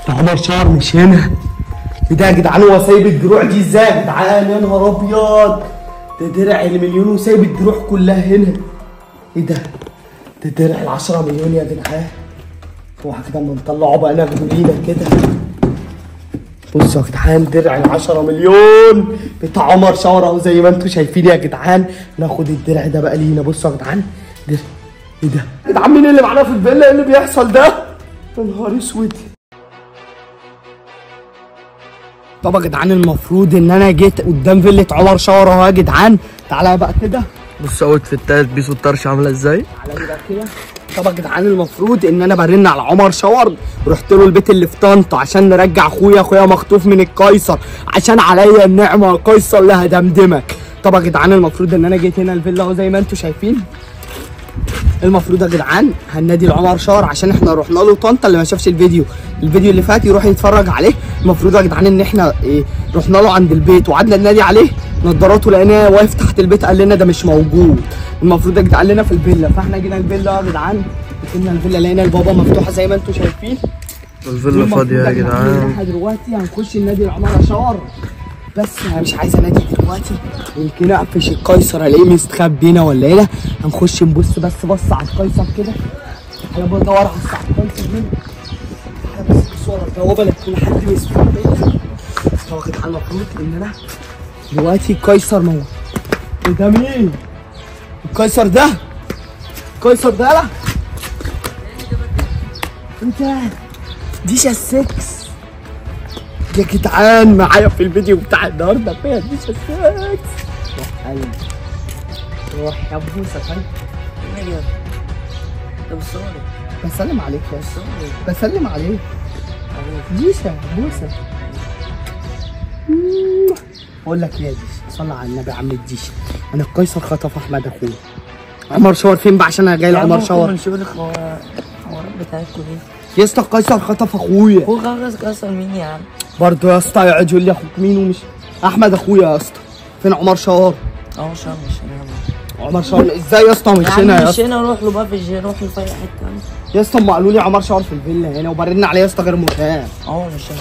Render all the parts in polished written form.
ده عمر شاور مش هنا. ايه ده يا جدعان؟ هو سايب الدروع دي ازاي يا جدعان؟ يا نهار ابيض، ده درع المليون وسايب الدروع كلها هنا. ايه ده؟ ده درع ال10 مليون يا جدعان. اوعى كده اما نطلعه بقى ناخده لينا كده. بصوا يا جدعان، درع ال10 مليون بتاع عمر شاور اهو زي ما انتم شايفين يا جدعان. ناخد الدرع ده بقى لينا. بصوا يا جدعان، ايه ده؟ يا جدعان مين اللي معانا في الفيلا؟ ايه اللي بيحصل ده؟ يا نهار اسود. طب يا جدعان المفروض ان انا جيت قدام فيلة عمر شاور اهو يا جدعان. تعالى بقى كده. بص اوت في التالت بيسو الطرش عامله ازاي. تعالى بقى كده. طب يا جدعان المفروض ان انا برن على عمر شاور، رحت له البيت اللي في طنطا عشان نرجع اخويا مخطوف من القيصر، عشان عليا النعمه القيصر اللي هدمدمك. طب يا جدعان المفروض ان انا جيت هنا الفيلا اهو زي ما انتم شايفين. المفروض يا جدعان هننادي لعمر شاور عشان احنا رحنا له طنطا. اللي ما شافش الفيديو اللي فات يروح يتفرج عليه. المفروض يا جدعان ان احنا رحنا له عند البيت وقعدنا ننادي عليه، نضاراته لقيناه واقف تحت البيت قال لنا ده مش موجود. المفروض يا جدعان لنا في الفيلا، فاحنا جينا الفيلا يا جدعان. دخلنا الفيلا لقينا البابا مفتوحه زي ما انتم شايفين. الفيلا فاضيه يا جدعان. احنا دلوقتي هنخش النادي لعمر شاور، بس انا مش عايز انادي دلوقتي، يمكن اقفش القيصر الاقيه مستخبي هنا ولا ايه. هنخش نبص بس بص على القيصر كده. تعالى بدور على القيصر هنا. تعالى بس ورا البوابه لا تكون حد مستخبي. هو يا جدعان المفروض ان انا دلوقتي القيصر موجود. ده مين؟ القيصر ده؟ القيصر ده لا انت ديشا 6 يا جدعان معايا في الفيديو بتاع النهارده فيها ديشا 6. روح يا بوسه. طيب طب الصوري بسلم عليك يا بسلم عليك ديشا بوسه. بقول لك يا ديشا صلى على النبي يا عم الديشا، انا القيصر خطف احمد اخويا. عمر شاور فين بقى عشان انا جاي لعمر شاور؟ نشوف الحوارات بتاعتكم دي. يا اسطى القيصر خطف اخويا. اخوك قيصر مين يا عم؟ برضه يا اسطى يقعد يقول لي اخوك مين ومش احمد اخويا يا اسطى. فين عمر شاور؟ عمر شاور مش هنا. عمر شاور ازاي يا اسطى مش هنا يا اسطى؟ مش هنا، روح له بقى في الجيم، روح له في اي حته يا اسطى. هم قالوا لي عمر شاور في الفيلا هنا وبرن عليه يا اسطى غير مكان. مش هنا.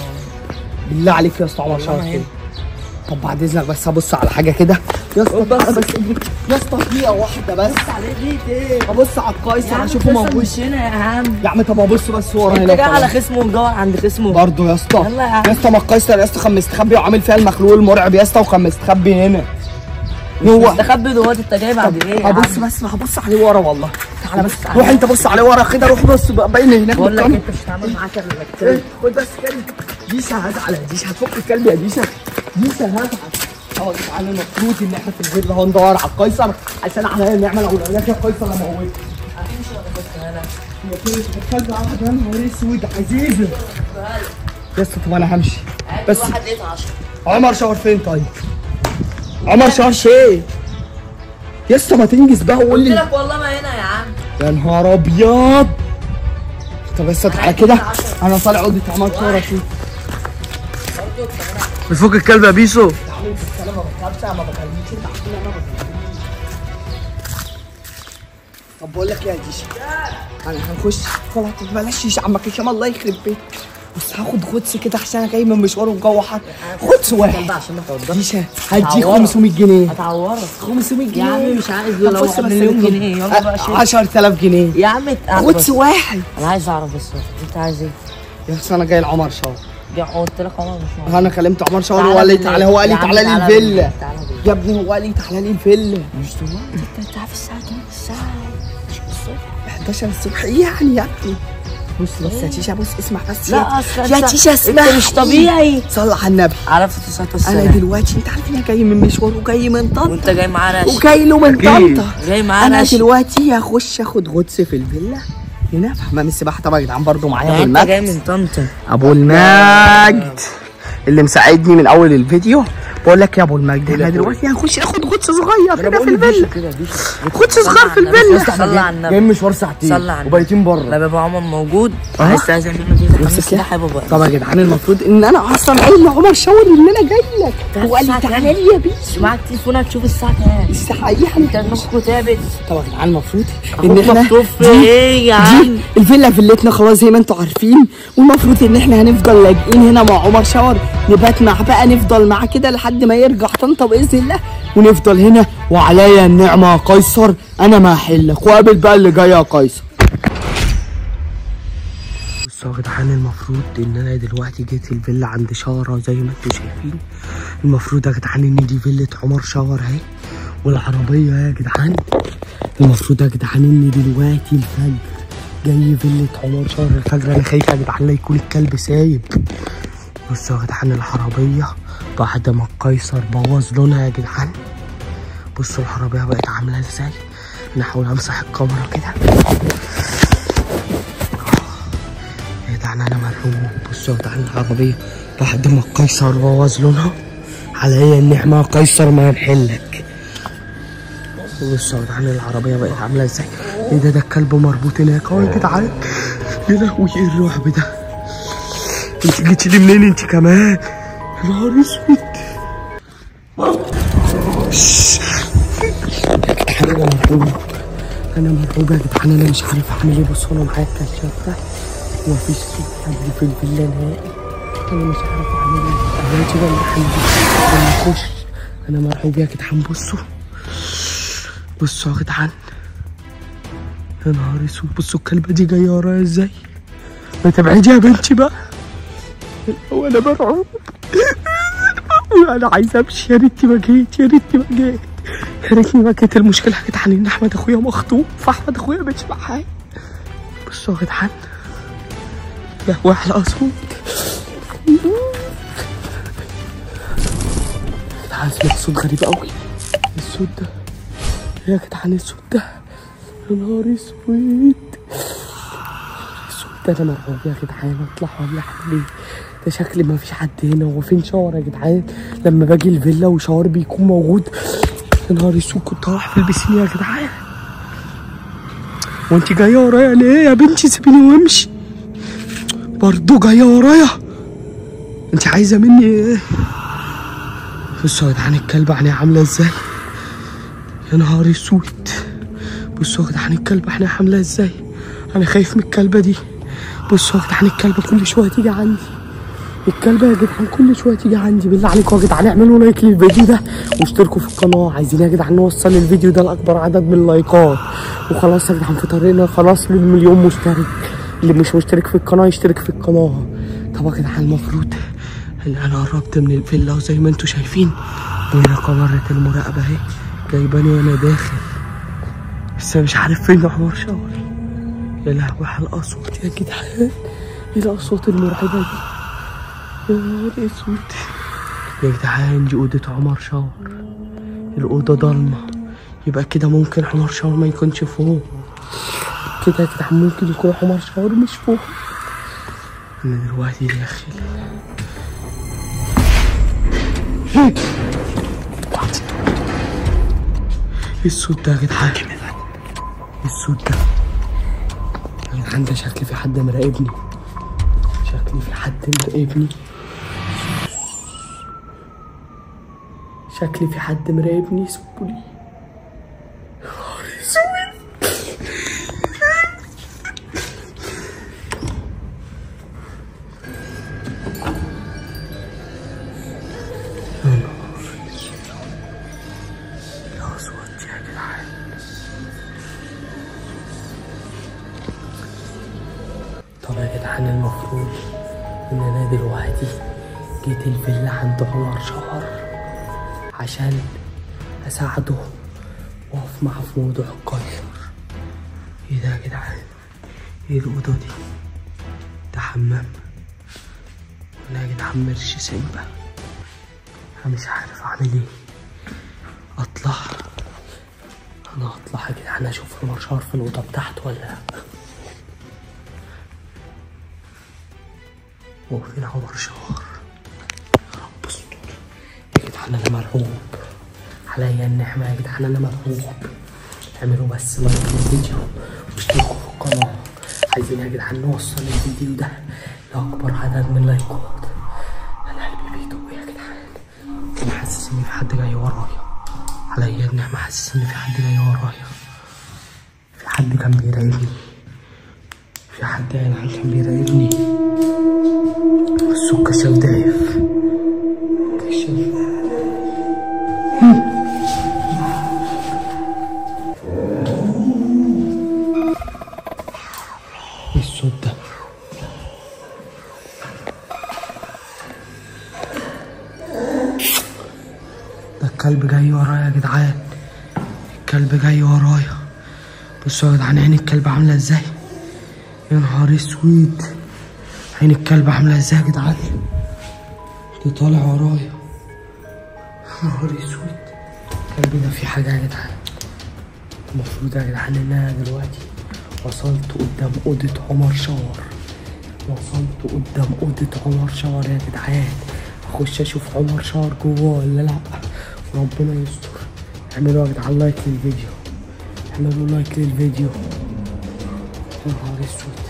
بالله عليك يا اسطى عمر شاور فين؟ طب بعد اذنك بس هبص على حاجه كده يا اسطى. بس يا اسطى دقيقه واحده بس. بص عليه ليه؟ هبص على القيصر اشوفه موجود. مش هنا يا عم. يا عم طب ابص بس ورا هنا. انت جاي على خصمه ومدور عند خصمه برضه يا اسطى. يلا يا عم. يا اسطى ما القيصر يا اسطى كان مستخبي وعامل فيها المخلوق المرعب يا اسطى، وكان مستخبي هنا. هو مستخبي دلوقتي. انت جاي بعد ايه؟ هبص بس هبص عليه ورا والله. تعالى بس عليه. روح انت بص عليه ورا كده. روح بص باين هناك. بقول لك انت مش هتعمل معاك الا خد بس كلب. ديشا هزعل يا ديشا، هتفك الكلب يا ديشا. ديشا هزعل. اه جدعان المفروض ان احنا في الفيلا اهو ندور على القيصر عشان عليا النعمه. لو لقيناك يا قيصر اموتك. هتمشي ولا كنت هنا؟ يا كده هتفجع واحد. يا نهار اسود عزيزه يا اسطى. طب انا همشي بس. واحد لقيت 10. عمر شاور فين طيب؟ عمر شاور فين؟ يا اسطى ما تنجز بقى وقول لي. قلت لك والله ما هنا يا عم. يا نهار ابيض. طب بس تعالى كده انا طالع اوضه عمر شاور اشوف. بتفك الكلب يا بيسو. ما بكلمكش انت عارفين انا طب بقول لك ايه يا ديشا، انا هنخش خلاص. بلاش يا عمك هشام الله يخرب بيتك. بس هاخد غطس كده عشان انا جاي من مشوار والجو حر. غطس واحد ديشا هديك 500 جنيه. هتعورك 500 جنيه يا عم. مش عايز لو مليون جنيه يلا بقى شيل 10000 جنيه يا عم. غطس واحد. انا عايز اعرف بس انت عايز ايه؟ يا اسطى انا جاي لعمر شاور. قلت لك عمر مش موجود. انا كلمت عمر شاور وقال لي تعالى. هو قال لي تعالى لي الفيلا يا ابني. هو قال لي تعالى لي الفيلا. مش دلوقتي. انت عارف الساعه كام؟ الساعه 11 الصبح. ايه يعني يا ابني؟ بص بس يا تيشا. بص اسمع بس لا يا تيشا. اسمع انت مش طبيعي. صلى على النبي. عرفت الساعه انا دلوقتي انت عارف ان انا جاي من مشوار وجاي من طنطا. وانت جاي معانا وجاي له من طنطا. جاي معانا انا دلوقتي هخش اخد غطس في الفيلا هنا في حمام السباحه. طبعا يا جدعان برضه معايا ابو انت المجد. جاي من طنطا. ابو المجد اللي مساعدني من اول الفيديو بقول لك يا ابو المجد احنا دلوقتي هنخش ناخد غطس صغير كده في الفيلا. غطس صغير في الفيلا. صلى على النبي. جايين مشوار ساعتين صلى على النبي. وبايتين بره. لا بابا عمر موجود. عايز تعزم منه في حمام السباحه يا بابا. طب يا جدعان المفروض ان انا اصلا قايل لعمر شاور ان انا جاي لك، هو قال لي تعالى لي يا بيسو. معاك تليفونك تشوف الساعه كام. الساعه ايه انت دماغك تعبت. طب يا جدعان المفروض ان احنا مكتوب ايه يا عم؟ الفيلا فيلتنا خلاص زي ما انتوا عارفين، والمفروض ان احنا هنفضل لاجئين هنا مع عمر شاور، نبات معاه بقى، نفضل معاه كده لحد ما يرجع طنطا باذن الله، ونفضل هنا. وعليا النعمه يا قيصر، انا ما هحلك، وقابل بقى اللي جاي يا قيصر. بصوا يا جدعان المفروض ان انا دلوقتي جيت الفيلا عند شاورة زي ما انتوا شايفين. المفروض يا جدعان ان دي فيلة عمر شاور اهي، والعربيه يا جدعان. المفروض يا جدعان ان دلوقتي الفجر جاي فيلة عمر شاور الفجر. انا خايف يا جدعان لا يكون الكلب سايب. بصوا يا جدعان العربيه بعد ما القيصر بوظ لونها يا جدعان. بصوا العربيه بقت عامله ازاي. انا هحاول امسح الكاميرا كده. يا جدعان انا مرعوب. بصوا يا جدعان العربيه بعد ما القيصر بوظ لونها. عليا النعمه يا قيصر ما هنحلك. بصوا يا جدعان العربيه بقت عامله ازاي. ايه ده الكلب مربوط هناك اهو يا جدعان. يا لهوي ايه الرعب ده. انت جيتي لي منين انت كمان؟ يا نهار اسود. انا مرعوب. انا مرعوب يا جدعان. انا مش عارف اعمل ايه. بصوا انا معايا الكشاف ده ومفيش صوت حد في الفيلا نهائي. انا مش عارف اعمل ايه. انا كده اللي نخش. انا مرعوب يا جدعان. بصوا يا جدعان. يا نهار اسود. بصوا الكلبه دي جايه ورايا ازاي. ما تبعدي يا بنتي بقى. وانا مرعوب. انا عايز امشي. يا ريتني ما جيت. يا ريتني ما جيت. المشكله يا جدعان ان احمد اخويا مخطوف. احمد اخويا مش معايا. بصوا يا جدعان. لا واحلى اصوات. جدعان سمعت صوت غريب قوي. الصوت ده يا جدعان. الصوت ده يا نهار اسود. الصوت ده انا مرعوب يا جدعان. اطلع ولا اعمل ايه؟ ده شكلي ما فيش حد هنا. هو فين شاور يا جدعان؟ لما باجي الفيلا وشاور بيكون موجود. يا نهار اسود. كنت هروح في البسين يا جدعان. وانت جايه ورايا ليه يا بنتي؟ سيبيني وامشي. برضه جايه ورايا. انت عايزه مني ايه؟ بصوا يا جدعان الكلبه عينيها عامله ازاي. يا نهار اسود. بصوا يا جدعان الكلبه عينيها عامله ازاي. انا خايف من الكلبه دي. بصوا يا جدعان الكلبه كل شويه تيجي عندي. الكلبه يا جدعان كل شويه تيجي عندي. بالله عليكم يا جدعان اعملوا لايك للفيديو ده واشتركوا في القناه. عايزين يا جدعان نوصل الفيديو ده لاكبر عدد من اللايكات. وخلاص يا جدعان في طريقنا خلاص للمليون مشترك. اللي مش مشترك في القناه يشترك في القناه. طب يا جدعان المفروض ان انا قربت من الفيلا وزي ما انتم شايفين هنا كاميرا المراقبه اهي جايباني وانا داخل. بس مش عارف فين عمر شاور. يا لهوي على الاصوات يا جدعان. ايه الاصوات المرعبه دي. يا نهار اسود. يا جدعان دي اوضه عمر شاور. الاوضه ضلمه. يبقى كده ممكن عمر شاور ما يكونش فوق. كده يا جدعان ممكن يكون عمر شاور مش فوق. انا دلوقتي داخل. ايه الصوت ده يا جدعان؟ ايه الصوت ده؟ يا جدعان ده شكلي في حد مراقبني. شكلي في حد مراقبني. شكلي في حد مراقبني. سيبولي. يا نهار اسود. طب يا جدعان المفروض ان انا دلوقتي جيت الفيلا عند عمر شاور عشان اساعده واقف معاه في موضوع القيصر. ايه ده يا جدعان؟ ايه الاوضه دي؟ ده حمام. انا يا جدعان مرش سيمبا. انا مش عارف اعمل ايه. اطلع. انا هطلع يا جدعان اشوف عمر شاور في الاوضه بتاعته ولا لا. هو فين عمر شاور؟ بصوا يا جدعان جدعان انا مرعوب، عليا النعمة يا جدعان انا مرعوب. اعملوا بس لايك للفيديو واشتركوا في القناة، عايزين يا جدعان نوصل الفيديو ده لأكبر عدد من اللايكات. انا قلبي بيدق يا جدعان، انا حاسس ان في حد جاي ورايا، عليا النعمة حاسس ان في حد جاي ورايا، في حد كان بيراقبني، في حد يا جدعان كان بيراقبني. بصوا الكشاف دايف، كشاف ايه الصوت ده؟ ده الكلب جاي ورايا يا جدعان، الكلب جاي ورايا. بصوا يا جدعان عين الكلب عامله ازاي، يا نهار اسود، عين الكلب عامله ازاي يا جدعان، ده طالع ورايا، يا نهار اسود. الكلب ده فيه حاجه يا جدعان. المفروض يا جدعان ان انا دلوقتي وصلت قدام اوضه عمر شاور، وصلت قدام اوضه عمر شاور يا جدعان. اخش اشوف عمر شاور جوه ولا لا، وربنا يستر. اعملوا يا جدعان لايك للفيديو، اعملوا لايك للفيديو. يا نهار اسود،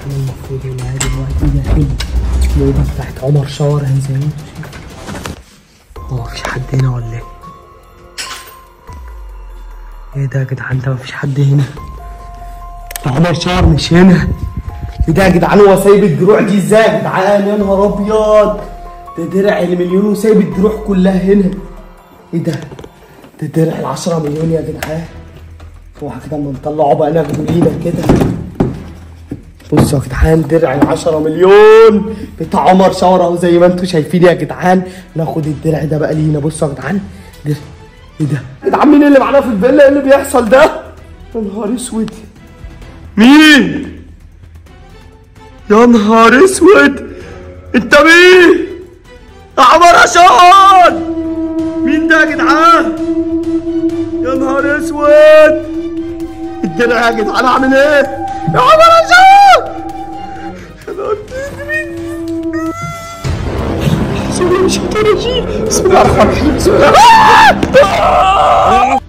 احنا المفروض ان انا دلوقتي داخل الاوضه بتاعت عمر شاور اهي زي ما انتوا شايفين. هو مفيش حد هنا ولا ايه؟ ايه ده يا جدعان، ده مفيش حد هنا، ده عمر شاور مش هنا. ايه ده يا جدعان، هو سايب الدروع دي ازاي يا جدعان؟ يا نهار ابيض، ده درع المليون وسايب الدروع كلها هنا. ايه ده؟ ده درع ال10 مليون يا جدعان. اوعى كده اما نطلعه بقى ناخده لينا كده. بصوا يا جدعان درع ال10 مليون بتاع عمر شاور اهو زي ما انتوا شايفين يا جدعان. ناخد الدرع ده بقى لينا. بصوا يا جدعان درع. ايه ده؟ يا جدعان مين اللي معانا في الفيلا؟ ايه اللي بيحصل ده؟ يا نهار اسود، مين؟ يا نهار اسود، انت مين؟ يا عمر شاور، مين ده يا جدعان؟ يا نهار اسود، الدرع يا جدعان عامل ايه؟ يا عمر شاور، يا نهار اسود. بسم الله الرحمن الرحيم، بسم الله الرحمن الرحيم.